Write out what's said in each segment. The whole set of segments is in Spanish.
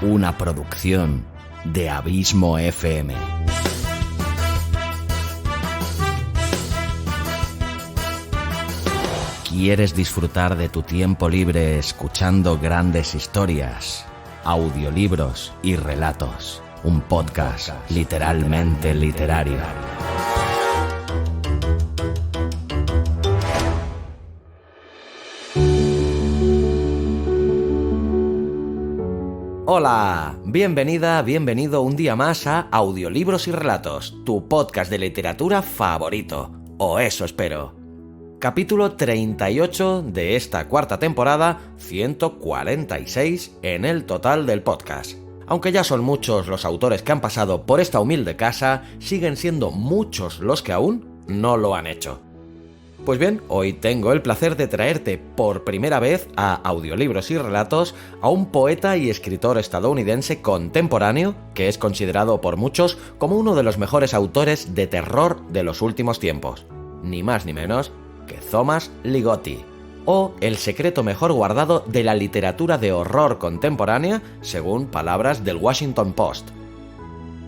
una producción de Abismo FM. ¿Quieres disfrutar de tu tiempo libre escuchando grandes historias, audiolibros y relatos? Un podcast literalmente literario. Hola, bienvenida, bienvenido un día más a Audiolibros y Relatos, tu podcast de literatura favorito, o eso espero. Capítulo 38 de esta cuarta temporada, 146 en el total del podcast. Aunque ya son muchos los autores que han pasado por esta humilde casa, siguen siendo muchos los que aún no lo han hecho. Pues bien, hoy tengo el placer de traerte por primera vez a Audiolibros y Relatos a un poeta y escritor estadounidense contemporáneo que es considerado por muchos como uno de los mejores autores de terror de los últimos tiempos. Ni más ni menos que Thomas Ligotti, o el secreto mejor guardado de la literatura de horror contemporánea, según palabras del Washington Post.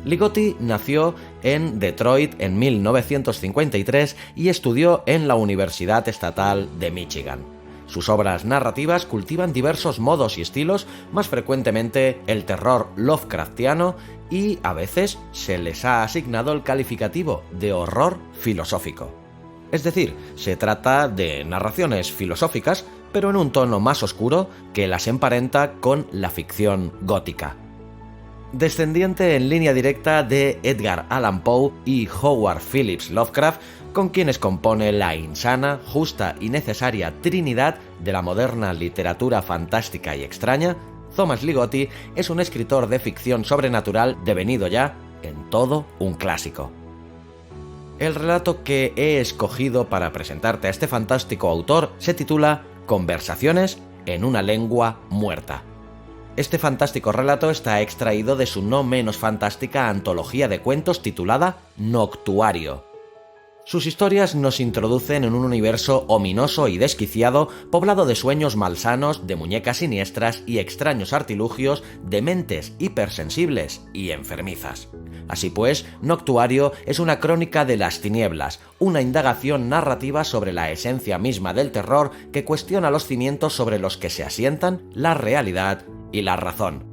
Ligotti nació en Detroit en 1953 y estudió en la Universidad Estatal de Michigan. Sus obras narrativas cultivan diversos modos y estilos, más frecuentemente el terror Lovecraftiano, y a veces se les ha asignado el calificativo de horror filosófico. Es decir, se trata de narraciones filosóficas, pero en un tono más oscuro que las emparenta con la ficción gótica. Descendiente en línea directa de Edgar Allan Poe y Howard Phillips Lovecraft, con quienes compone la insana, justa y necesaria trinidad de la moderna literatura fantástica y extraña, Thomas Ligotti es un escritor de ficción sobrenatural devenido ya en todo un clásico. El relato que he escogido para presentarte a este fantástico autor se titula Conversaciones en una lengua muerta. Este fantástico relato está extraído de su no menos fantástica antología de cuentos titulada Noctuario. Sus historias nos introducen en un universo ominoso y desquiciado, poblado de sueños malsanos, de muñecas siniestras y extraños artilugios de mentes hipersensibles y enfermizas. Así pues, Noctuario es una crónica de las tinieblas, una indagación narrativa sobre la esencia misma del terror que cuestiona los cimientos sobre los que se asientan la realidad y la razón.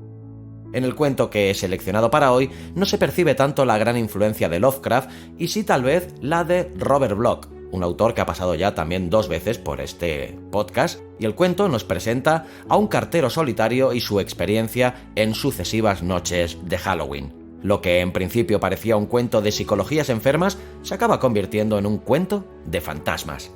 En el cuento que he seleccionado para hoy no se percibe tanto la gran influencia de Lovecraft y sí tal vez la de Robert Bloch, un autor que ha pasado ya también 2 veces por este podcast, y el cuento nos presenta a un cartero solitario y su experiencia en sucesivas noches de Halloween. Lo que en principio parecía un cuento de psicologías enfermas se acaba convirtiendo en un cuento de fantasmas.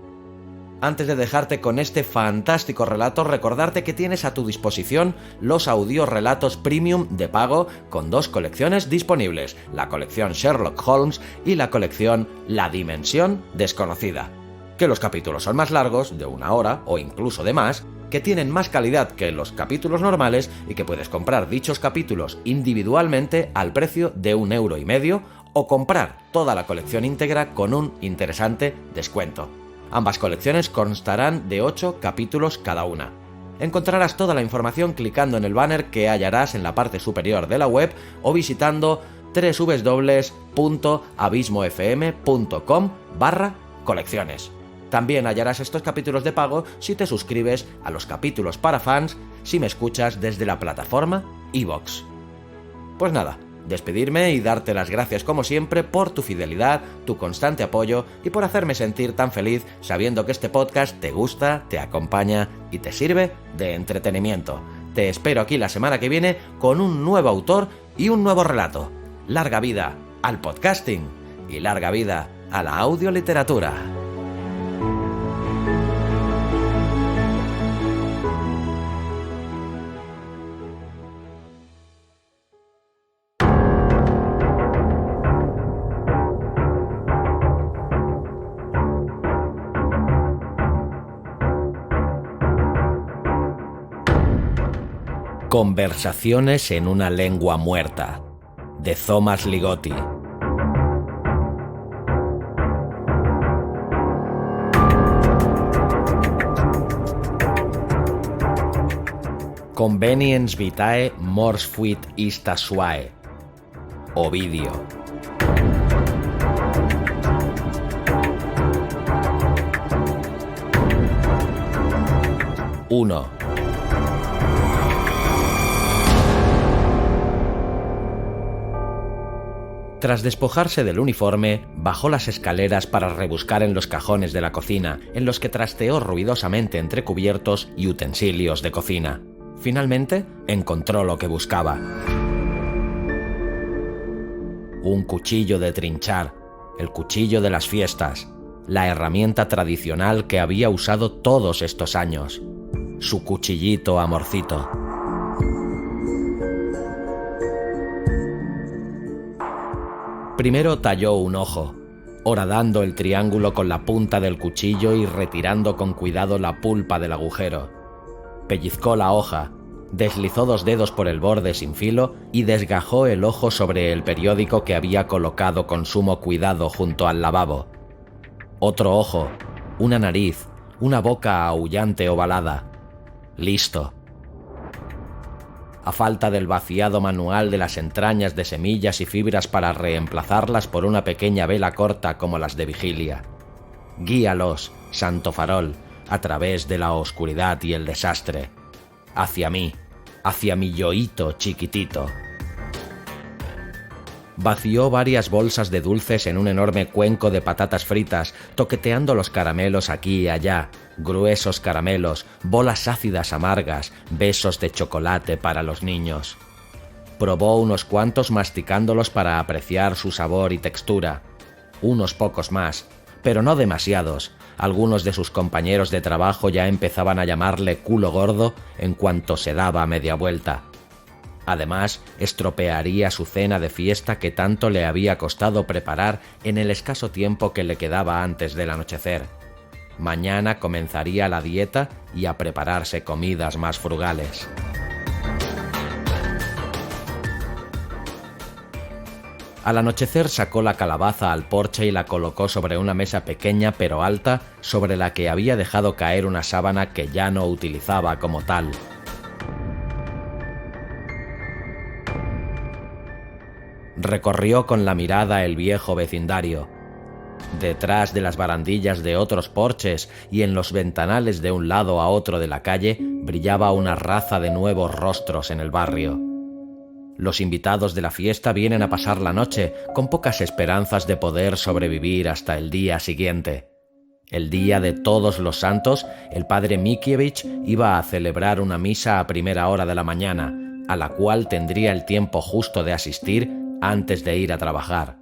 Antes de dejarte con este fantástico relato, recordarte que tienes a tu disposición los audiorelatos premium de pago con 2 colecciones disponibles, la colección Sherlock Holmes y la colección La Dimensión Desconocida. Que los capítulos son más largos, de 1 hora o incluso de más, que tienen más calidad que los capítulos normales y que puedes comprar dichos capítulos individualmente al precio de 1,50 € o comprar toda la colección íntegra con un interesante descuento. Ambas colecciones constarán de 8 capítulos cada una. Encontrarás toda la información clicando en el banner que hallarás en la parte superior de la web o visitando www.abismofm.com/colecciones. También hallarás estos capítulos de pago si te suscribes a los capítulos para fans si me escuchas desde la plataforma iVoox. Pues nada, despedirme y darte las gracias como siempre por tu fidelidad, tu constante apoyo y por hacerme sentir tan feliz sabiendo que este podcast te gusta, te acompaña y te sirve de entretenimiento. Te espero aquí la semana que viene con un nuevo autor y un nuevo relato. Larga vida al podcasting y larga vida a la audioliteratura. Conversaciones en una lengua muerta, de Thomas Ligotti. Conveniens vitae mors fuit ista suae. Ovidio. Uno. Tras despojarse del uniforme, bajó las escaleras para rebuscar en los cajones de la cocina, en los que trasteó ruidosamente entre cubiertos y utensilios de cocina. Finalmente, encontró lo que buscaba. Un cuchillo de trinchar, el cuchillo de las fiestas, la herramienta tradicional que había usado todos estos años. Su cuchillito amorcito. Primero talló un ojo, horadando el triángulo con la punta del cuchillo y retirando con cuidado la pulpa del agujero. Pellizcó la hoja, deslizó 2 dedos por el borde sin filo y desgajó el ojo sobre el periódico que había colocado con sumo cuidado junto al lavabo. Otro ojo, una nariz, una boca aullante ovalada. Listo. A falta del vaciado manual de las entrañas de semillas y fibras para reemplazarlas por una pequeña vela corta como las de vigilia. Guíalos, santo farol, a través de la oscuridad y el desastre. Hacia mí, hacia mi yoíto chiquitito. Vació varias bolsas de dulces en un enorme cuenco de patatas fritas, toqueteando los caramelos aquí y allá, gruesos caramelos, bolas ácidas amargas, besos de chocolate para los niños. Probó unos cuantos masticándolos para apreciar su sabor y textura. Unos pocos más, pero no demasiados. Algunos de sus compañeros de trabajo ya empezaban a llamarle culo gordo en cuanto se daba media vuelta. Además, estropearía su cena de fiesta que tanto le había costado preparar en el escaso tiempo que le quedaba antes del anochecer. Mañana comenzaría la dieta y a prepararse comidas más frugales. Al anochecer sacó la calabaza al porche y la colocó sobre una mesa pequeña pero alta, sobre la que había dejado caer una sábana que ya no utilizaba como tal. Recorrió con la mirada el viejo vecindario. Detrás de las barandillas de otros porches y en los ventanales de un lado a otro de la calle brillaba una raza de nuevos rostros en el barrio. Los invitados de la fiesta vienen a pasar la noche con pocas esperanzas de poder sobrevivir hasta el día siguiente. El día de Todos los Santos, el padre Mikiewicz iba a celebrar una misa a primera hora de la mañana, a la cual tendría el tiempo justo de asistir antes de ir a trabajar.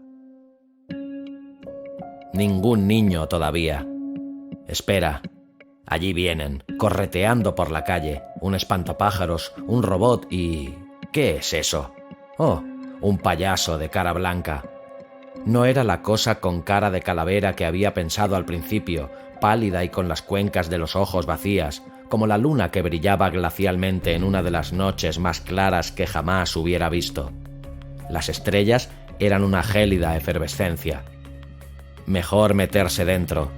Ningún niño todavía. Espera. Allí vienen, correteando por la calle, un espantapájaros, un robot y... ¿qué es eso? Oh, un payaso de cara blanca. No era la cosa con cara de calavera que había pensado al principio, pálida y con las cuencas de los ojos vacías, como la luna que brillaba glacialmente en una de las noches más claras que jamás hubiera visto. Las estrellas eran una gélida efervescencia. Mejor meterse dentro.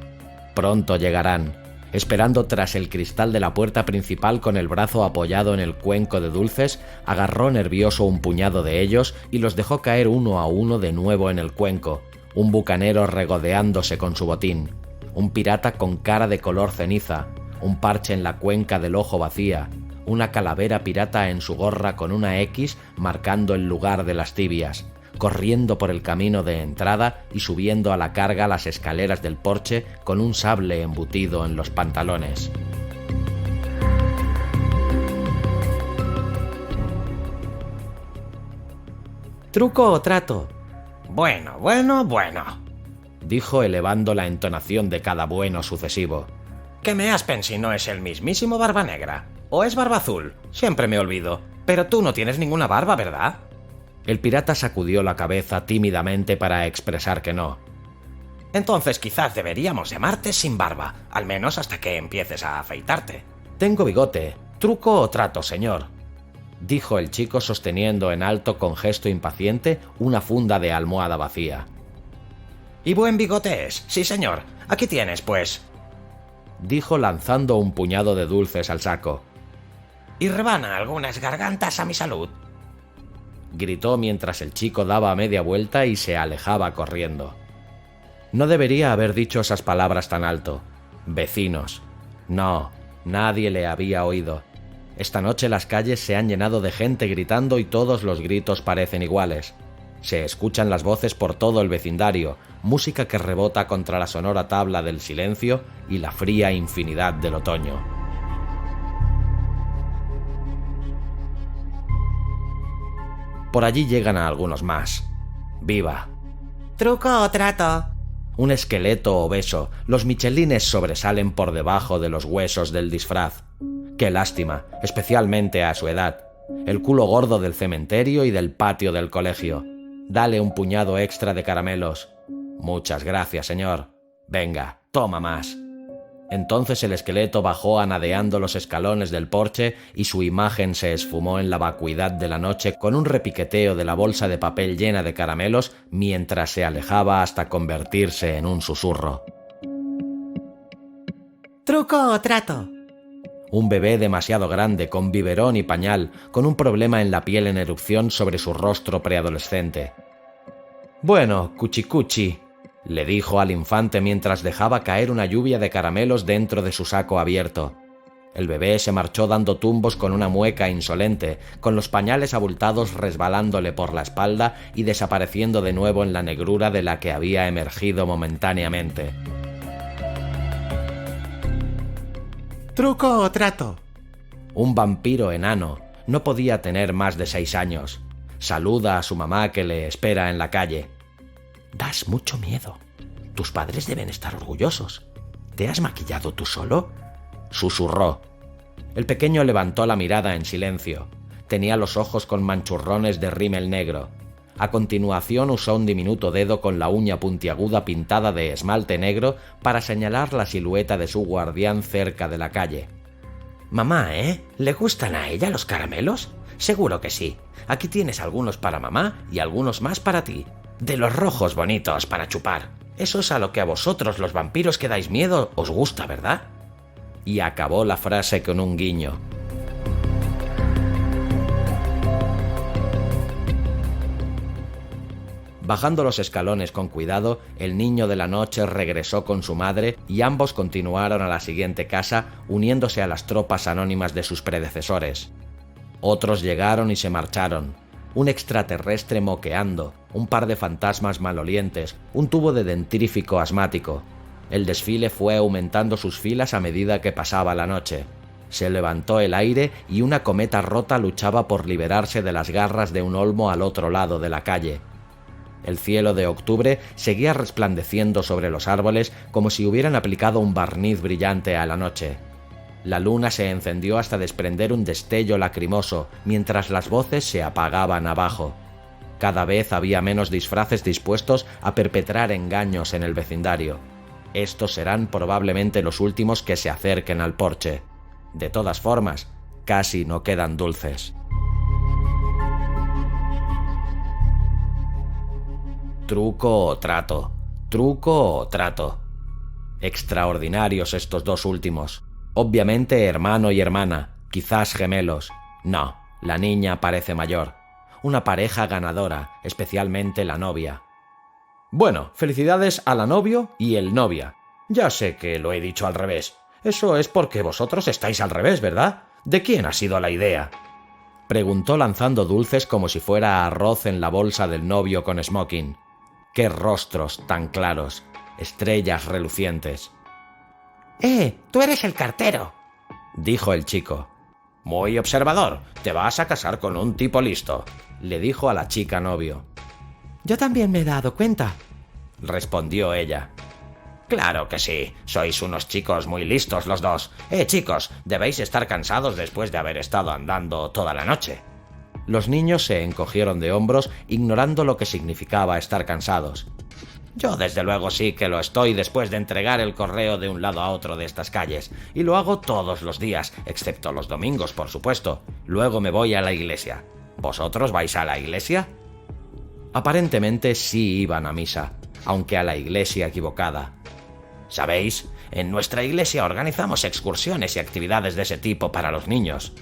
Pronto llegarán. Esperando tras el cristal de la puerta principal con el brazo apoyado en el cuenco de dulces, agarró nervioso un puñado de ellos y los dejó caer uno a uno de nuevo en el cuenco, un bucanero regodeándose con su botín, un pirata con cara de color ceniza, un parche en la cuenca del ojo vacía, una calavera pirata en su gorra con una X marcando el lugar de las tibias, corriendo por el camino de entrada y subiendo a la carga las escaleras del porche con un sable embutido en los pantalones. ¿Truco o trato? Bueno, dijo elevando la entonación de cada bueno sucesivo. ¿Qué me aspen si no es el mismísimo Barba Negra? ¿O es Barba Azul? Siempre me olvido. Pero tú no tienes ninguna barba, ¿verdad? El pirata sacudió la cabeza tímidamente para expresar que no. Entonces quizás deberíamos llamarte Sin Barba, al menos hasta que empieces a afeitarte. Tengo bigote. ¿Truco o trato, señor?, dijo el chico sosteniendo en alto con gesto impaciente una funda de almohada vacía. Y buen bigote es, sí señor. Aquí tienes, pues, dijo lanzando un puñado de dulces al saco. y rebana algunas gargantas a mi salud», gritó mientras el chico daba media vuelta y se alejaba corriendo. No debería haber dicho esas palabras tan alto. Vecinos. No, nadie le había oído. Esta noche las calles se han llenado de gente gritando y todos los gritos parecen iguales. Se escuchan las voces por todo el vecindario, música que rebota contra la sonora tabla del silencio y la fría infinidad del otoño. Por allí llegan a algunos más. ¡Viva! ¿Truco o trato? Un esqueleto obeso, los michelines sobresalen por debajo de los huesos del disfraz. ¡Qué lástima, especialmente a su edad! El culo gordo del cementerio y del patio del colegio. Dale un puñado extra de caramelos. Muchas gracias, señor. Venga, toma más. Entonces el esqueleto bajó anadeando los escalones del porche y su imagen se esfumó en la vacuidad de la noche con un repiqueteo de la bolsa de papel llena de caramelos mientras se alejaba hasta convertirse en un susurro. ¿Truco o trato? Un bebé demasiado grande, con biberón y pañal, con un problema en la piel en erupción sobre su rostro preadolescente. «Bueno, cuchicuchi», le dijo al infante mientras dejaba caer una lluvia de caramelos dentro de su saco abierto. El bebé se marchó dando tumbos con una mueca insolente, con los pañales abultados resbalándole por la espalda y desapareciendo de nuevo en la negrura de la que había emergido momentáneamente. ¿Truco o trato? Un vampiro enano. No podía tener más de 6 años. Saluda a su mamá que le espera en la calle. «Das mucho miedo. Tus padres deben estar orgullosos. ¿Te has maquillado tú solo?», susurró. El pequeño levantó la mirada en silencio. Tenía los ojos con manchurrones de rímel negro. A continuación usó un diminuto dedo con la uña puntiaguda pintada de esmalte negro para señalar la silueta de su guardián cerca de la calle. «Mamá, ¿eh? ¿Le gustan a ella los caramelos? Seguro que sí. Aquí tienes algunos para mamá y algunos más para ti. De los rojos bonitos para chupar. Eso es a lo que a vosotros los vampiros que dais miedo os gusta, ¿verdad?». Y acabó la frase con un guiño. Bajando los escalones con cuidado, el niño de la noche regresó con su madre y ambos continuaron a la siguiente casa, uniéndose a las tropas anónimas de sus predecesores. Otros llegaron y se marcharon. Un extraterrestre moqueando, un par de fantasmas malolientes, un tubo de dentrífico asmático. El desfile fue aumentando sus filas a medida que pasaba la noche. Se levantó el aire y una cometa rota luchaba por liberarse de las garras de un olmo al otro lado de la calle. El cielo de octubre seguía resplandeciendo sobre los árboles como si hubieran aplicado un barniz brillante a la noche. La luna se encendió hasta desprender un destello lacrimoso, mientras las voces se apagaban abajo. Cada vez había menos disfraces dispuestos a perpetrar engaños en el vecindario. Estos serán probablemente los últimos que se acerquen al porche. De todas formas, casi no quedan dulces. Truco o trato. Truco o trato. Extraordinarios estos dos últimos. Obviamente hermano y hermana, quizás gemelos. No, la niña parece mayor. Una pareja ganadora, especialmente la novia. Bueno, felicidades a la novio y el novia. Ya sé que lo he dicho al revés. Eso es porque vosotros estáis al revés, ¿verdad? ¿De quién ha sido la idea?, preguntó lanzando dulces como si fuera arroz en la bolsa del novio con smoking. ¡Qué rostros tan claros! Estrellas relucientes. Tú eres el cartero, dijo el chico. Muy observador. Te vas a casar con un tipo listo, le dijo a la chica novio. Yo también me he dado cuenta, respondió ella. Claro que sí, sois unos chicos muy listos los dos. Chicos, debéis estar cansados después de haber estado andando toda la noche. Los niños se encogieron de hombros, ignorando lo que significaba estar cansados. Yo desde luego sí que lo estoy después de entregar el correo de un lado a otro de estas calles, y lo hago todos los días, excepto los domingos, por supuesto. Luego me voy a la iglesia. ¿Vosotros vais a la iglesia? Aparentemente sí iban a misa, aunque a la iglesia equivocada. ¿Sabéis? En nuestra iglesia organizamos excursiones y actividades de ese tipo para los niños.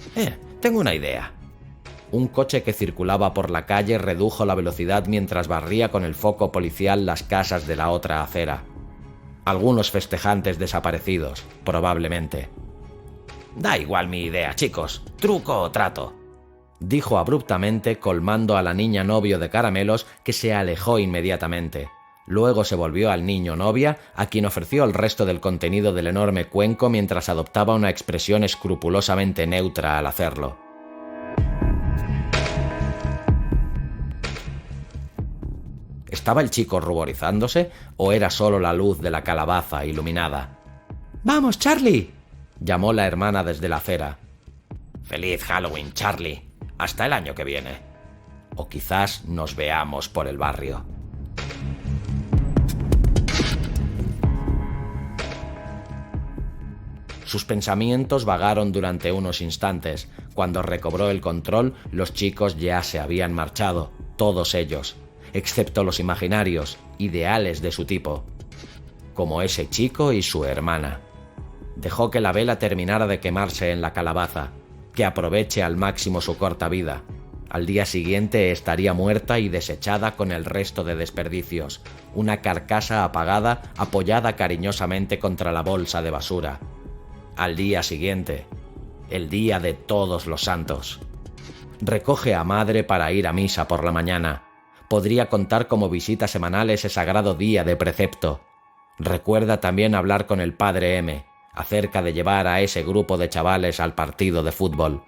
tengo una idea. Un coche que circulaba por la calle redujo la velocidad mientras barría con el foco policial las casas de la otra acera. Algunos festejantes desaparecidos, probablemente. Da igual mi idea, chicos. Truco o trato, dijo abruptamente, colmando a la niña novio de caramelos, que se alejó inmediatamente. Luego se volvió al niño novia, a quien ofreció el resto del contenido del enorme cuenco mientras adoptaba una expresión escrupulosamente neutra al hacerlo. ¿Estaba el chico ruborizándose o era solo la luz de la calabaza iluminada? ¡Vamos, Charlie!, llamó la hermana desde la acera. ¡Feliz Halloween, Charlie! Hasta el año que viene. O quizás nos veamos por el barrio. Sus pensamientos vagaron durante unos instantes. Cuando recobró el control, los chicos ya se habían marchado, todos ellos, excepto los imaginarios, ideales de su tipo, como ese chico y su hermana. Dejó que la vela terminara de quemarse en la calabaza, que aproveche al máximo su corta vida. Al día siguiente estaría muerta y desechada con el resto de desperdicios, una carcasa apagada apoyada cariñosamente contra la bolsa de basura. Al día siguiente, el día de Todos los Santos. Recoge a madre para ir a misa por la mañana. Podría contar como visita semanal ese sagrado día de precepto. Recuerda también hablar con el padre M acerca de llevar a ese grupo de chavales al partido de fútbol.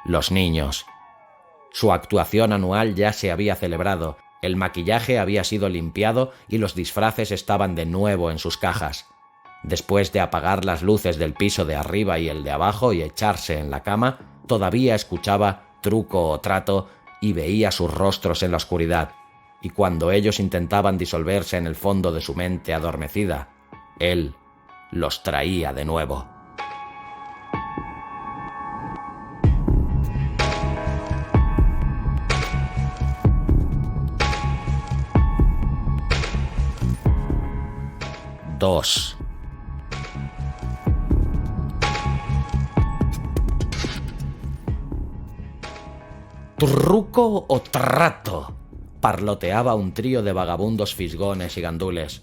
Los niños. Su actuación anual ya se había celebrado, el maquillaje había sido limpiado y los disfraces estaban de nuevo en sus cajas. Después de apagar las luces del piso de arriba y el de abajo y echarse en la cama, todavía escuchaba Truco o Trato y veía sus rostros en la oscuridad, y cuando ellos intentaban disolverse en el fondo de su mente adormecida, él los traía de nuevo. Dos. ¿Truco o trato?, parloteaba un trío de vagabundos fisgones y gandules.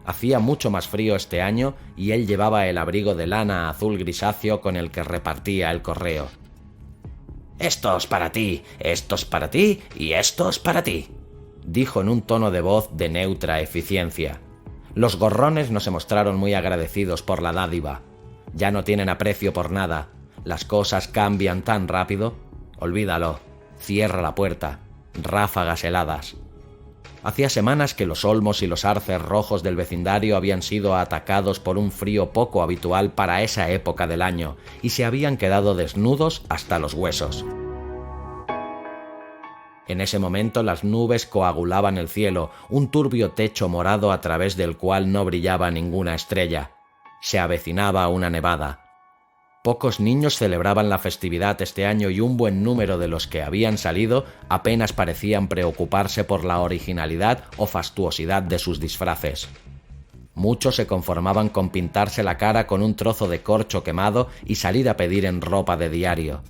Hacía mucho más frío este año y él llevaba el abrigo de lana azul grisáceo con el que repartía el correo. «Estos para ti, estos para ti y estos para ti», dijo en un tono de voz de neutra eficiencia. Los gorrones no se mostraron muy agradecidos por la dádiva. Ya no tienen aprecio por nada. Las cosas cambian tan rápido. Olvídalo. Cierra la puerta. Ráfagas heladas. Hacía semanas que los olmos y los arces rojos del vecindario habían sido atacados por un frío poco habitual para esa época del año y se habían quedado desnudos hasta los huesos. En ese momento las nubes coagulaban el cielo, un turbio techo morado a través del cual no brillaba ninguna estrella. Se avecinaba una nevada. Pocos niños celebraban la festividad este año y un buen número de los que habían salido apenas parecían preocuparse por la originalidad o fastuosidad de sus disfraces. Muchos se conformaban con pintarse la cara con un trozo de corcho quemado y salir a pedir en ropa de diario.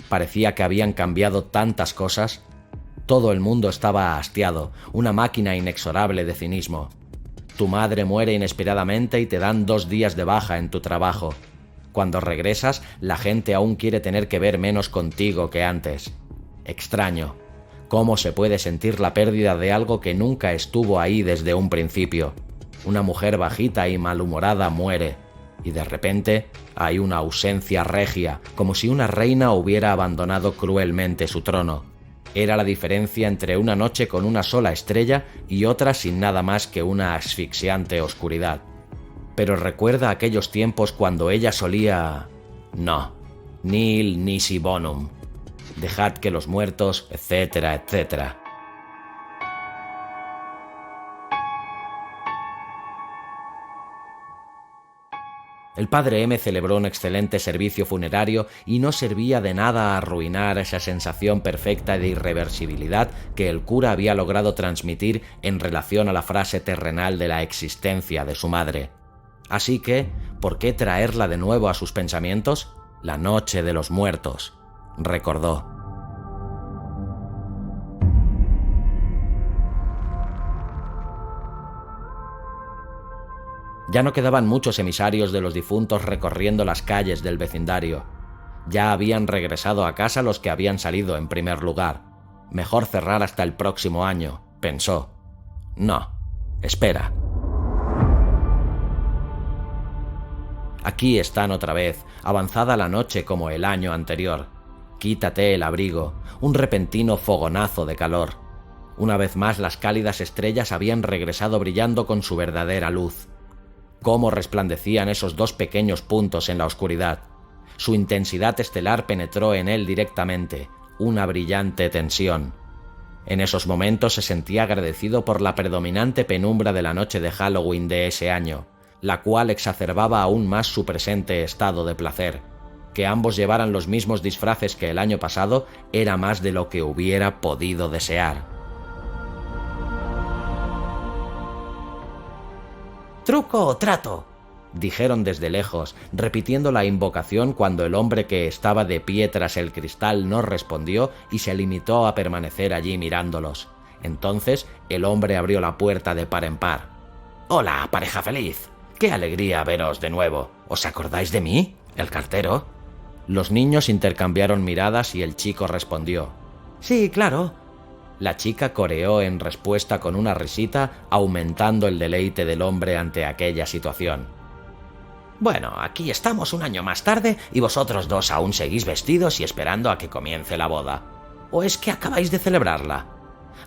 Parecía que habían cambiado tantas cosas. Todo el mundo estaba hastiado, una máquina inexorable de cinismo. Tu madre muere inesperadamente y te dan 2 días de baja en tu trabajo. Cuando regresas, la gente aún quiere tener que ver menos contigo que antes. Extraño. ¿Cómo se puede sentir la pérdida de algo que nunca estuvo ahí desde un principio? Una mujer bajita y malhumorada muere, y de repente hay una ausencia regia, como si una reina hubiera abandonado cruelmente su trono. Era la diferencia entre una noche con una sola estrella y otra sin nada más que una asfixiante oscuridad. Pero recuerda aquellos tiempos cuando ella solía... No, nil nisi bonum. Dejad que los muertos, etcétera, etcétera. El padre M celebró un excelente servicio funerario y no servía de nada arruinar esa sensación perfecta de irreversibilidad que el cura había logrado transmitir en relación a la frase terrenal de la existencia de su madre. Así que, ¿por qué traerla de nuevo a sus pensamientos? La noche de los muertos. recordó. Ya no quedaban muchos emisarios de los difuntos recorriendo las calles del vecindario. Ya habían regresado a casa los que habían salido en primer lugar. Mejor cerrar hasta el próximo año, pensó. No, espera. Aquí están otra vez, avanzada la noche como el año anterior. Quítate el abrigo, un repentino fogonazo de calor. Una vez más las cálidas estrellas habían regresado brillando con su verdadera luz. Cómo resplandecían esos dos pequeños puntos en la oscuridad. Su intensidad estelar penetró en él directamente, una brillante tensión. En esos momentos se sentía agradecido por la predominante penumbra de la noche de Halloween de ese año, la cual exacerbaba aún más su presente estado de placer. Que ambos llevaran los mismos disfraces que el año pasado era más de lo que hubiera podido desear. ¡Truco o trato!, dijeron desde lejos, repitiendo la invocación cuando el hombre que estaba de pie tras el cristal no respondió y se limitó a permanecer allí mirándolos. Entonces el hombre abrió la puerta de par en par. «Hola, pareja feliz. ¡Qué alegría veros de nuevo! ¿Os acordáis de mí, el cartero?» Los niños intercambiaron miradas y el chico respondió. «Sí, claro». La chica coreó en respuesta con una risita, aumentando el deleite del hombre ante aquella situación. «Bueno, aquí estamos un año más tarde y vosotros dos aún seguís vestidos y esperando a que comience la boda. ¿O es que acabáis de celebrarla?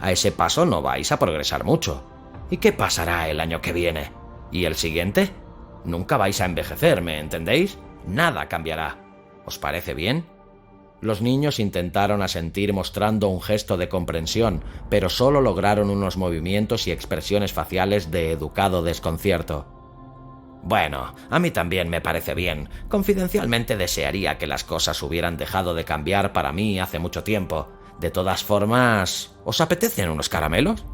A ese paso no vais a progresar mucho. ¿Y qué pasará el año que viene? ¿Y el siguiente? Nunca vais a envejecer, ¿me entendéis? Nada cambiará. ¿Os parece bien?» Los niños intentaron asentir mostrando un gesto de comprensión, pero solo lograron unos movimientos y expresiones faciales de educado desconcierto. «Bueno, a mí también me parece bien. Confidencialmente desearía que las cosas hubieran dejado de cambiar para mí hace mucho tiempo. De todas formas, ¿os apetecen unos caramelos?»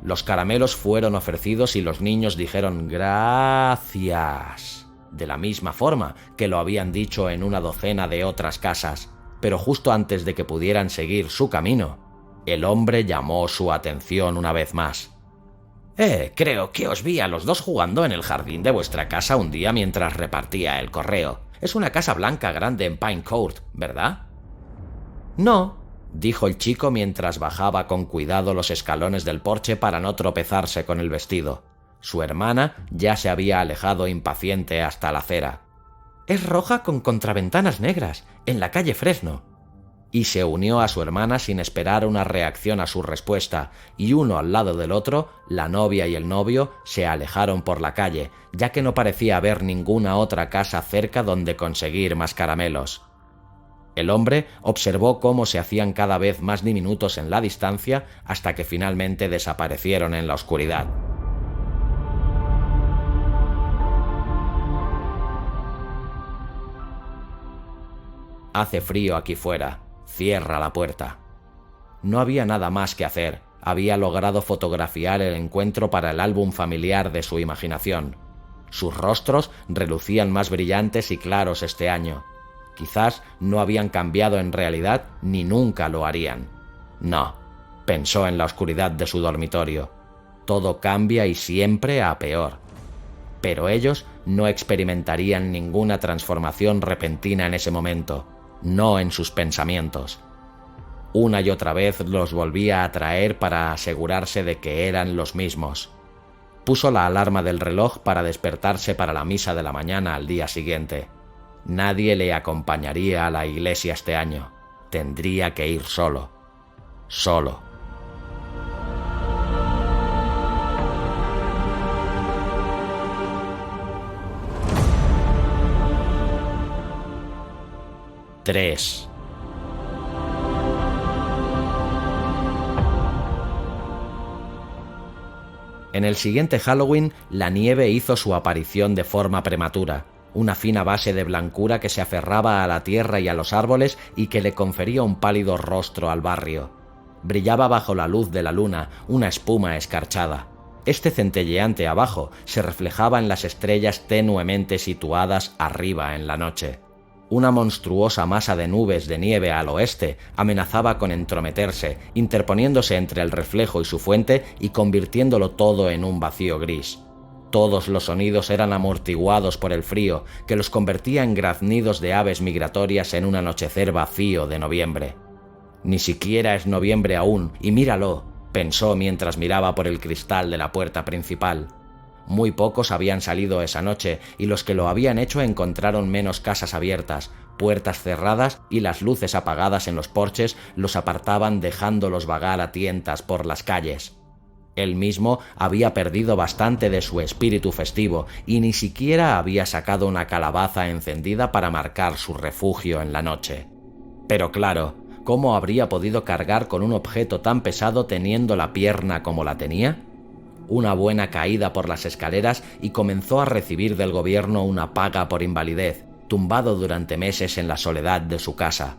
Los caramelos fueron ofrecidos y los niños dijeron «gracias», de la misma forma que lo habían dicho en una docena de otras casas. Pero justo antes de que pudieran seguir su camino, el hombre llamó su atención una vez más. Creo que os vi a los dos jugando en el jardín de vuestra casa un día mientras repartía el correo. Es una casa blanca grande en Pine Court, ¿verdad?» «No», dijo el chico mientras bajaba con cuidado los escalones del porche para no tropezarse con el vestido. Su hermana ya se había alejado impaciente hasta la acera. «Es roja con contraventanas negras, en la calle Fresno». Y se unió a su hermana sin esperar una reacción a su respuesta, y uno al lado del otro, la novia y el novio, se alejaron por la calle, ya que no parecía haber ninguna otra casa cerca donde conseguir más caramelos. El hombre observó cómo se hacían cada vez más diminutos en la distancia hasta que finalmente desaparecieron en la oscuridad. «Hace frío aquí fuera. Cierra la puerta». No había nada más que hacer. Había logrado fotografiar el encuentro para el álbum familiar de su imaginación. Sus rostros relucían más brillantes y claros este año. Quizás no habían cambiado en realidad ni nunca lo harían. No, pensó en la oscuridad de su dormitorio. Todo cambia y siempre a peor. Pero ellos no experimentarían ninguna transformación repentina en ese momento. No en sus pensamientos. Una y otra vez los volvía a traer para asegurarse de que eran los mismos. Puso la alarma del reloj para despertarse para la misa de la mañana al día siguiente. Nadie le acompañaría a la iglesia este año. Tendría que ir solo. Solo. Tres. En el siguiente Halloween, la nieve hizo su aparición de forma prematura, una fina base de blancura que se aferraba a la tierra y a los árboles y que le confería un pálido rostro al barrio. Brillaba bajo la luz de la luna, una espuma escarchada. Este centelleante abajo se reflejaba en las estrellas tenuemente situadas arriba en la noche. Una monstruosa masa de nubes de nieve al oeste amenazaba con entrometerse, interponiéndose entre el reflejo y su fuente y convirtiéndolo todo en un vacío gris. Todos los sonidos eran amortiguados por el frío, que los convertía en graznidos de aves migratorias en un anochecer vacío de noviembre. Ni siquiera es noviembre aún, y míralo, pensó mientras miraba por el cristal de la puerta principal. Muy pocos habían salido esa noche, y los que lo habían hecho encontraron menos casas abiertas, puertas cerradas y las luces apagadas en los porches los apartaban dejándolos vagar a tientas por las calles. Él mismo había perdido bastante de su espíritu festivo y ni siquiera había sacado una calabaza encendida para marcar su refugio en la noche. Pero claro, ¿cómo habría podido cargar con un objeto tan pesado teniendo la pierna como la tenía? Una buena caída por las escaleras y comenzó a recibir del gobierno una paga por invalidez, tumbado durante meses en la soledad de su casa.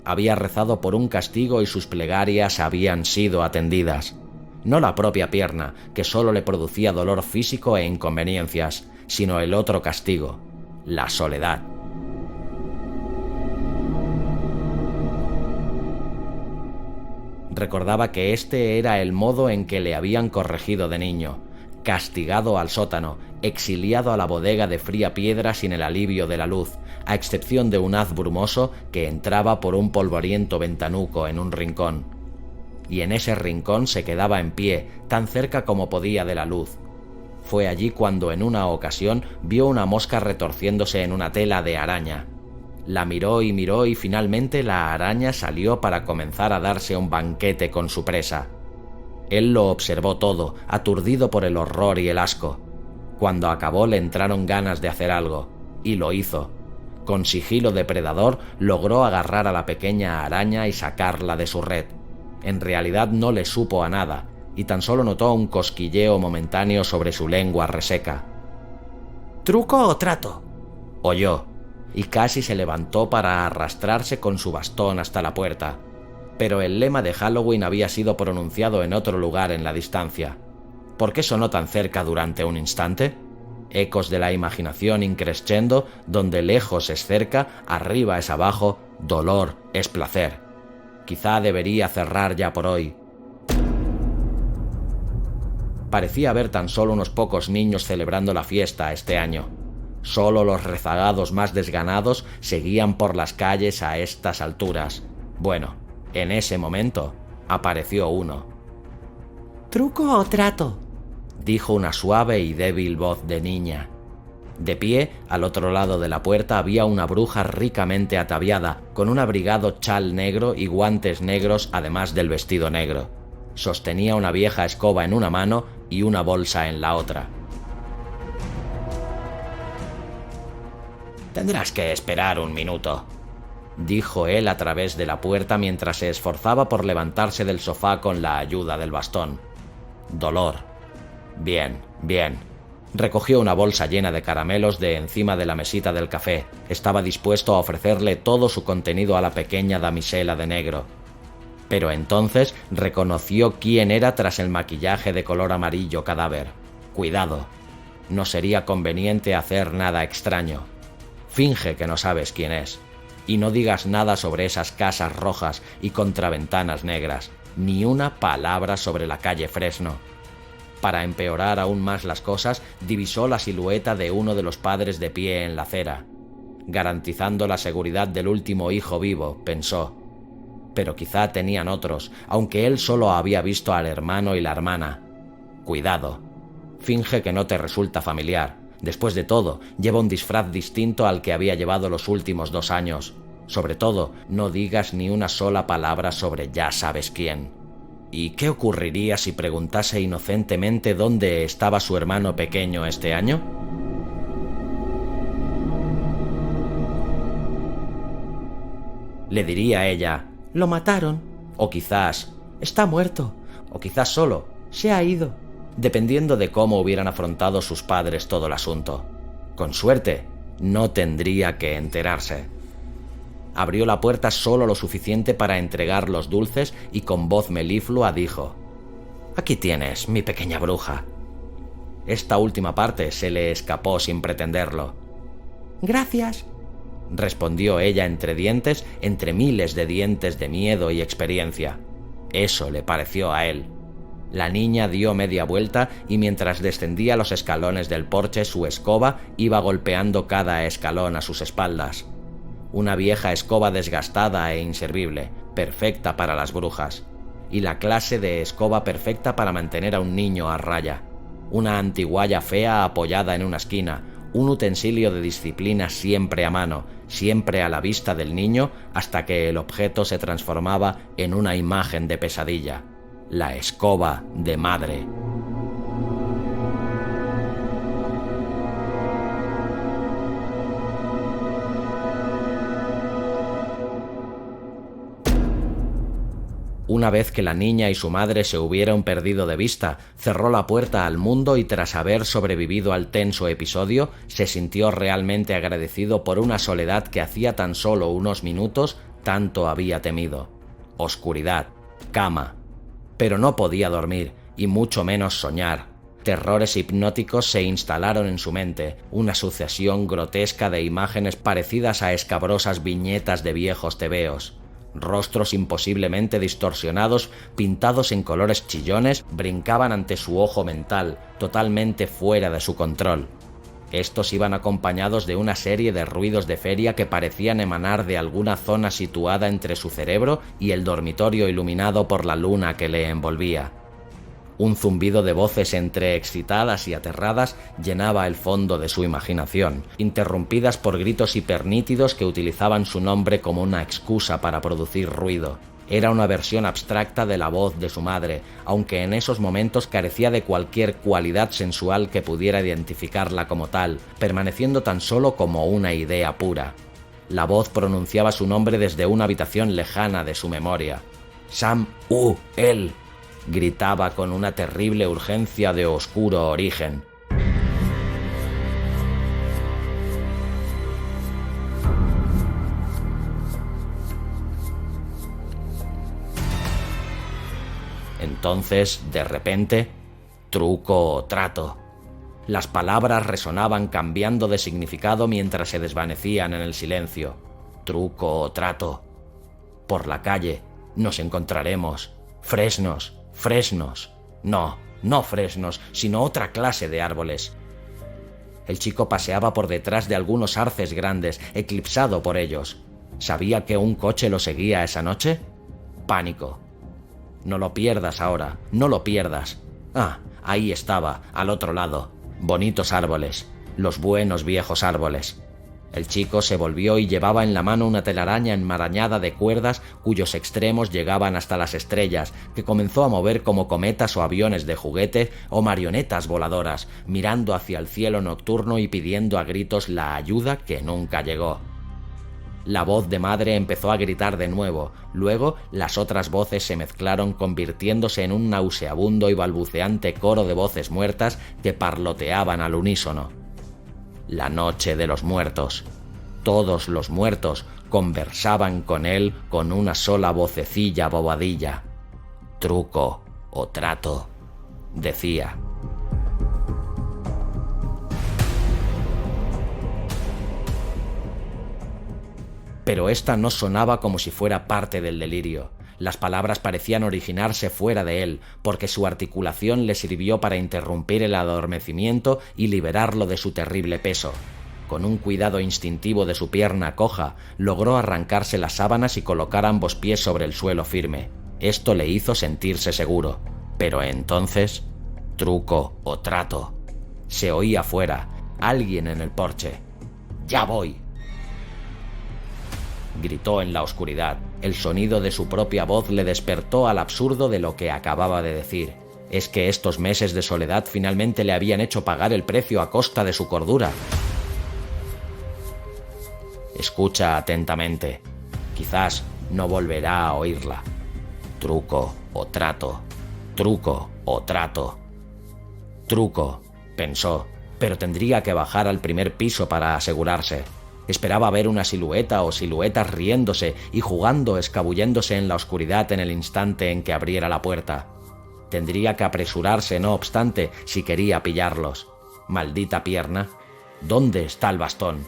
Había rezado por un castigo y sus plegarias habían sido atendidas. No la propia pierna, que solo le producía dolor físico e inconveniencias, sino el otro castigo, la soledad. Recordaba que este era el modo en que le habían corregido de niño, castigado al sótano, exiliado a la bodega de fría piedra sin el alivio de la luz, a excepción de un haz brumoso que entraba por un polvoriento ventanuco en un rincón. Y en ese rincón se quedaba en pie, tan cerca como podía de la luz. Fue allí cuando en una ocasión vio una mosca retorciéndose en una tela de araña. La miró y finalmente la araña salió para comenzar a darse un banquete con su presa. Él lo observó todo, aturdido por el horror y el asco. Cuando acabó le entraron ganas de hacer algo, y lo hizo. Con sigilo depredador logró agarrar a la pequeña araña y sacarla de su red. En realidad no le supo a nada, y tan solo notó un cosquilleo momentáneo sobre su lengua reseca. ¿Truco o trato?, oyó, y casi se levantó para arrastrarse con su bastón hasta la puerta. Pero el lema de Halloween había sido pronunciado en otro lugar en la distancia. ¿Por qué sonó tan cerca durante un instante? Ecos de la imaginación increscendo, donde lejos es cerca, arriba es abajo, dolor es placer. Quizá debería cerrar ya por hoy. Parecía haber tan solo unos pocos niños celebrando la fiesta este año. Solo los rezagados más desganados seguían por las calles a estas alturas. Bueno, en ese momento apareció uno. ¿Truco o trato?, dijo una suave y débil voz de niña. De pie, al otro lado de la puerta había una bruja ricamente ataviada, con un abrigado chal negro y guantes negros además del vestido negro. Sostenía una vieja escoba en una mano y una bolsa en la otra. «Tendrás que esperar un minuto», dijo él a través de la puerta mientras se esforzaba por levantarse del sofá con la ayuda del bastón. Dolor. Bien, bien. Recogió una bolsa llena de caramelos de encima de la mesita del café. Estaba dispuesto a ofrecerle todo su contenido a la pequeña damisela de negro. Pero entonces reconoció quién era tras el maquillaje de color amarillo cadáver. Cuidado. No sería conveniente hacer nada extraño. Finge que no sabes quién es. Y no digas nada sobre esas casas rojas y contraventanas negras. Ni una palabra sobre la calle Fresno. Para empeorar aún más las cosas, divisó la silueta de uno de los padres de pie en la acera. Garantizando la seguridad del último hijo vivo, pensó. Pero quizá tenían otros, aunque él solo había visto al hermano y la hermana. Cuidado. Finge que no te resulta familiar. Después de todo, lleva un disfraz distinto al que había llevado los últimos 2 años. Sobre todo, no digas ni una sola palabra sobre ya sabes quién. ¿Y qué ocurriría si preguntase inocentemente dónde estaba su hermano pequeño este año? Le diría a ella, «Lo mataron», o quizás, «Está muerto», o quizás solo, «Se ha ido», dependiendo de cómo hubieran afrontado sus padres todo el asunto. Con suerte, no tendría que enterarse. Abrió la puerta solo lo suficiente para entregar los dulces y con voz meliflua dijo, «Aquí tienes, mi pequeña bruja». Esta última parte se le escapó sin pretenderlo. «Gracias», respondió ella entre dientes, entre miles de dientes de miedo y experiencia. Eso le pareció a él. La niña dio media vuelta y mientras descendía los escalones del porche, su escoba iba golpeando cada escalón a sus espaldas. Una vieja escoba desgastada e inservible, perfecta para las brujas, y la clase de escoba perfecta para mantener a un niño a raya. Una antigualla fea apoyada en una esquina, un utensilio de disciplina siempre a mano, siempre a la vista del niño, hasta que el objeto se transformaba en una imagen de pesadilla. La escoba de madre. Una vez que la niña y su madre se hubieron perdido de vista, cerró la puerta al mundo y tras haber sobrevivido al tenso episodio, se sintió realmente agradecido por una soledad que hacía tan solo unos minutos tanto había temido. Oscuridad, cama. Pero no podía dormir, y mucho menos soñar. Terrores hipnóticos se instalaron en su mente, una sucesión grotesca de imágenes parecidas a escabrosas viñetas de viejos tebeos. Rostros imposiblemente distorsionados, pintados en colores chillones, brincaban ante su ojo mental, totalmente fuera de su control. Estos iban acompañados de una serie de ruidos de feria que parecían emanar de alguna zona situada entre su cerebro y el dormitorio iluminado por la luna que le envolvía. Un zumbido de voces entre excitadas y aterradas llenaba el fondo de su imaginación, interrumpidas por gritos hipernítidos que utilizaban su nombre como una excusa para producir ruido. Era una versión abstracta de la voz de su madre, aunque en esos momentos carecía de cualquier cualidad sensual que pudiera identificarla como tal, permaneciendo tan solo como una idea pura. La voz pronunciaba su nombre desde una habitación lejana de su memoria. Sam-U-El, gritaba con una terrible urgencia de oscuro origen. Entonces, de repente, truco o trato. Las palabras resonaban cambiando de significado mientras se desvanecían en el silencio. Truco o trato. Por la calle, nos encontraremos. Fresnos. Fresnos. No, no fresnos, sino otra clase de árboles. El chico paseaba por detrás de algunos arces grandes, eclipsado por ellos. ¿Sabía que un coche lo seguía esa noche? Pánico. No lo pierdas ahora, no lo pierdas. Ah, ahí estaba, al otro lado. Bonitos árboles, los buenos viejos árboles. El chico se volvió y llevaba en la mano una telaraña enmarañada de cuerdas cuyos extremos llegaban hasta las estrellas, que comenzó a mover como cometas o aviones de juguete o marionetas voladoras, mirando hacia el cielo nocturno y pidiendo a gritos la ayuda que nunca llegó. La voz de madre empezó a gritar de nuevo, luego las otras voces se mezclaron convirtiéndose en un nauseabundo y balbuceante coro de voces muertas que parloteaban al unísono. La noche de los muertos. Todos los muertos conversaban con él con una sola vocecilla bobadilla. Truco o trato, decía. Pero esta no sonaba como si fuera parte del delirio. Las palabras parecían originarse fuera de él, porque su articulación le sirvió para interrumpir el adormecimiento y liberarlo de su terrible peso. Con un cuidado instintivo de su pierna coja, logró arrancarse las sábanas y colocar ambos pies sobre el suelo firme. Esto le hizo sentirse seguro. Pero entonces, truco o trato. Se oía fuera, alguien en el porche. ¡Ya voy!, gritó en la oscuridad. El sonido de su propia voz le despertó al absurdo de lo que acababa de decir. ¿Es que estos meses de soledad finalmente le habían hecho pagar el precio a costa de su cordura? Escucha atentamente. Quizás no volverá a oírla. Truco o trato. Truco o trato. Truco, pensó, pero tendría que bajar al primer piso para asegurarse. Esperaba ver una silueta o siluetas riéndose y jugando, escabulléndose en la oscuridad en el instante en que abriera la puerta. Tendría que apresurarse, no obstante, si quería pillarlos. Maldita pierna. ¿Dónde está el bastón?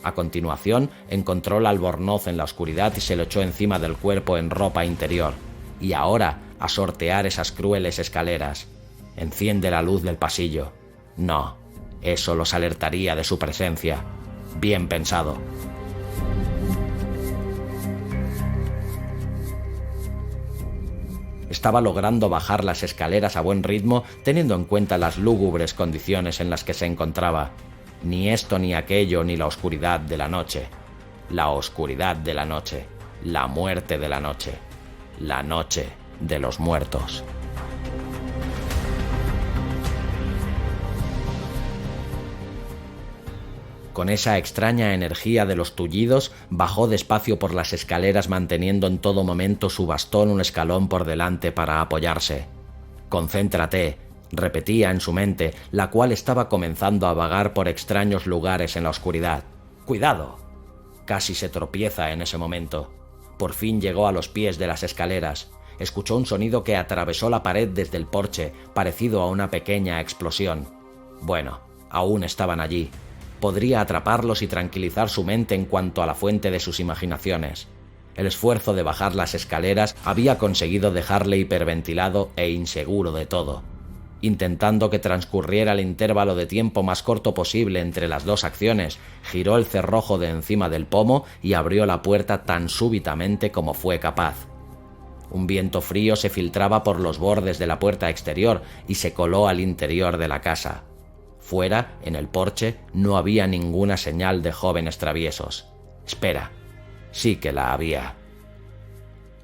A continuación, encontró el albornoz en la oscuridad y se lo echó encima del cuerpo en ropa interior. Y ahora, a sortear esas crueles escaleras. Enciende la luz del pasillo. No, eso los alertaría de su presencia. Bien pensado. Estaba logrando bajar las escaleras a buen ritmo, teniendo en cuenta las lúgubres condiciones en las que se encontraba. Ni esto ni aquello ni la oscuridad de la noche. La oscuridad de la noche. La muerte de la noche. La noche de los muertos. Con esa extraña energía de los tullidos, bajó despacio por las escaleras manteniendo en todo momento su bastón un escalón por delante para apoyarse. «Concéntrate», repetía en su mente, la cual estaba comenzando a vagar por extraños lugares en la oscuridad. «¡Cuidado!». Casi se tropieza en ese momento. Por fin llegó a los pies de las escaleras. Escuchó un sonido que atravesó la pared desde el porche, parecido a una pequeña explosión. Bueno, aún estaban allí. Podría atraparlos y tranquilizar su mente en cuanto a la fuente de sus imaginaciones. El esfuerzo de bajar las escaleras había conseguido dejarle hiperventilado e inseguro de todo. Intentando que transcurriera el intervalo de tiempo más corto posible entre las dos acciones, giró el cerrojo de encima del pomo y abrió la puerta tan súbitamente como fue capaz. Un viento frío se filtraba por los bordes de la puerta exterior y se coló al interior de la casa. Fuera, en el porche, no había ninguna señal de jóvenes traviesos. Espera, sí que la había.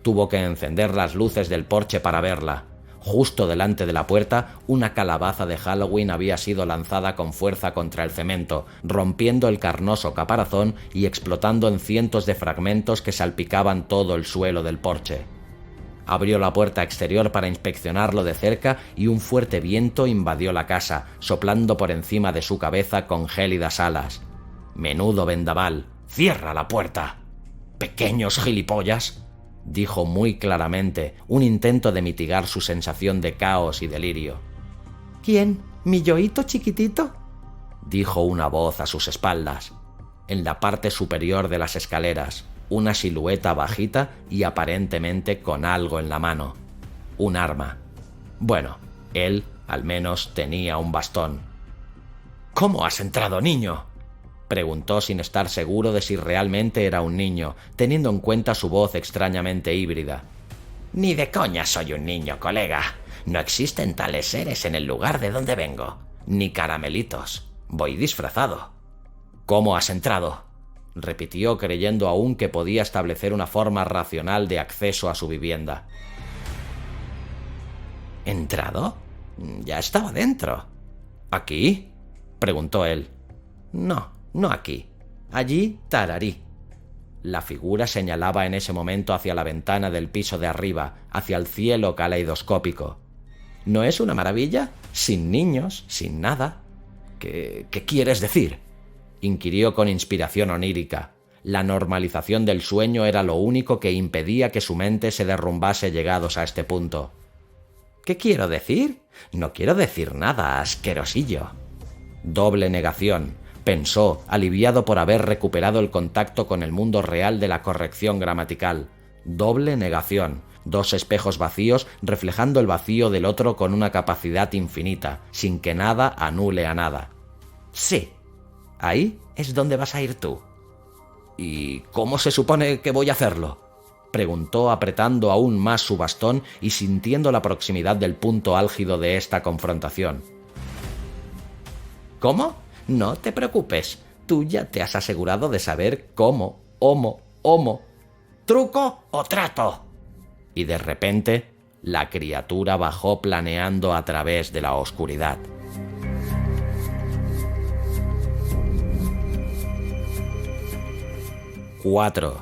Tuvo que encender las luces del porche para verla. Justo delante de la puerta, una calabaza de Halloween había sido lanzada con fuerza contra el cemento, rompiendo el carnoso caparazón y explotando en cientos de fragmentos que salpicaban todo el suelo del porche. Abrió la puerta exterior para inspeccionarlo de cerca y un fuerte viento invadió la casa, soplando por encima de su cabeza con gélidas alas. «Menudo vendaval. ¡Cierra la puerta!». «Pequeños gilipollas», dijo muy claramente, un intento de mitigar su sensación de caos y delirio. «¿Quién? ¿Mi yoíto chiquitito?», dijo una voz a sus espaldas. En la parte superior de las escaleras, una silueta bajita y aparentemente con algo en la mano. Un arma. Bueno, él, al menos, tenía un bastón. «¿Cómo has entrado, niño?», preguntó sin estar seguro de si realmente era un niño, teniendo en cuenta su voz extrañamente híbrida. «Ni de coña soy un niño, colega. No existen tales seres en el lugar de donde vengo. Ni caramelitos. Voy disfrazado». «¿Cómo has entrado?», repitió creyendo aún que podía establecer una forma racional de acceso a su vivienda. «¿Entrado? Ya estaba dentro». «¿Aquí?», preguntó él. No aquí. Allí, tararí». La figura señalaba en ese momento hacia la ventana del piso de arriba, hacia el cielo caleidoscópico. «¿No es una maravilla? Sin niños, sin nada». ¿Qué quieres decir?», inquirió con inspiración onírica. La normalización del sueño era lo único que impedía que su mente se derrumbase llegados a este punto. «¿Qué quiero decir? No quiero decir nada, asquerosillo». Doble negación, pensó, aliviado por haber recuperado el contacto con el mundo real de la corrección gramatical. Doble negación, dos espejos vacíos reflejando el vacío del otro con una capacidad infinita, sin que nada anule a nada. «Sí. Ahí es donde vas a ir tú». «¿Y cómo se supone que voy a hacerlo?», preguntó apretando aún más su bastón y sintiendo la proximidad del punto álgido de esta confrontación. «¿Cómo? No te preocupes, tú ya te has asegurado de saber cómo, homo. ¿Truco o trato?». Y de repente, la criatura bajó planeando a través de la oscuridad. «4».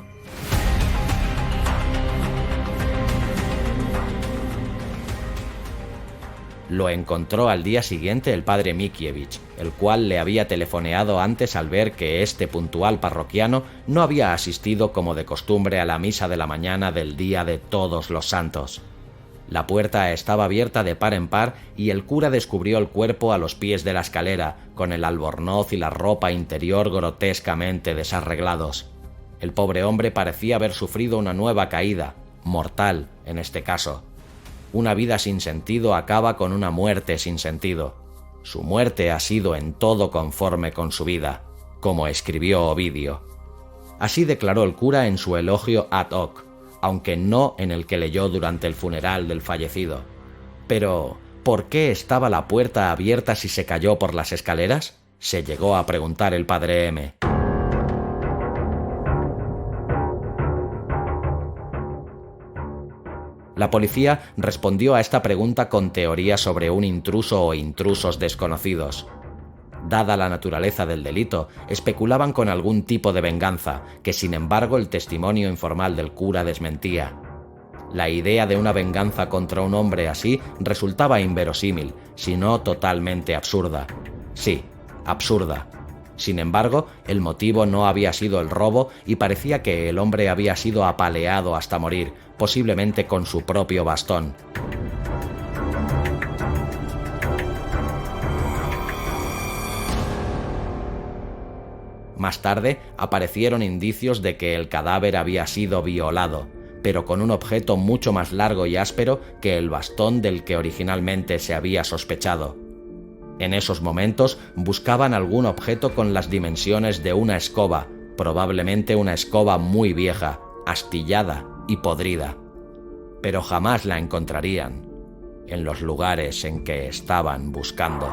Lo encontró al día siguiente el padre Mikiewicz, el cual le había telefoneado antes al ver que este puntual parroquiano no había asistido como de costumbre a la misa de la mañana del día de Todos los Santos. La puerta estaba abierta de par en par y el cura descubrió el cuerpo a los pies de la escalera, con el albornoz y la ropa interior grotescamente desarreglados. El pobre hombre parecía haber sufrido una nueva caída, mortal en este caso. Una vida sin sentido acaba con una muerte sin sentido. Su muerte ha sido en todo conforme con su vida, como escribió Ovidio. Así declaró el cura en su elogio ad hoc, aunque no en el que leyó durante el funeral del fallecido. Pero, ¿por qué estaba la puerta abierta si se cayó por las escaleras?, se llegó a preguntar el padre M. La policía respondió a esta pregunta con teorías sobre un intruso o intrusos desconocidos. Dada la naturaleza del delito, especulaban con algún tipo de venganza, que sin embargo el testimonio informal del cura desmentía. La idea de una venganza contra un hombre así resultaba inverosímil, si no totalmente absurda. Sí, absurda. Sin embargo, el motivo no había sido el robo y parecía que el hombre había sido apaleado hasta morir, posiblemente con su propio bastón. Más tarde aparecieron indicios de que el cadáver había sido violado, pero con un objeto mucho más largo y áspero que el bastón del que originalmente se había sospechado. En esos momentos buscaban algún objeto con las dimensiones de una escoba, probablemente una escoba muy vieja, astillada y podrida. Pero jamás la encontrarían en los lugares en que estaban buscando.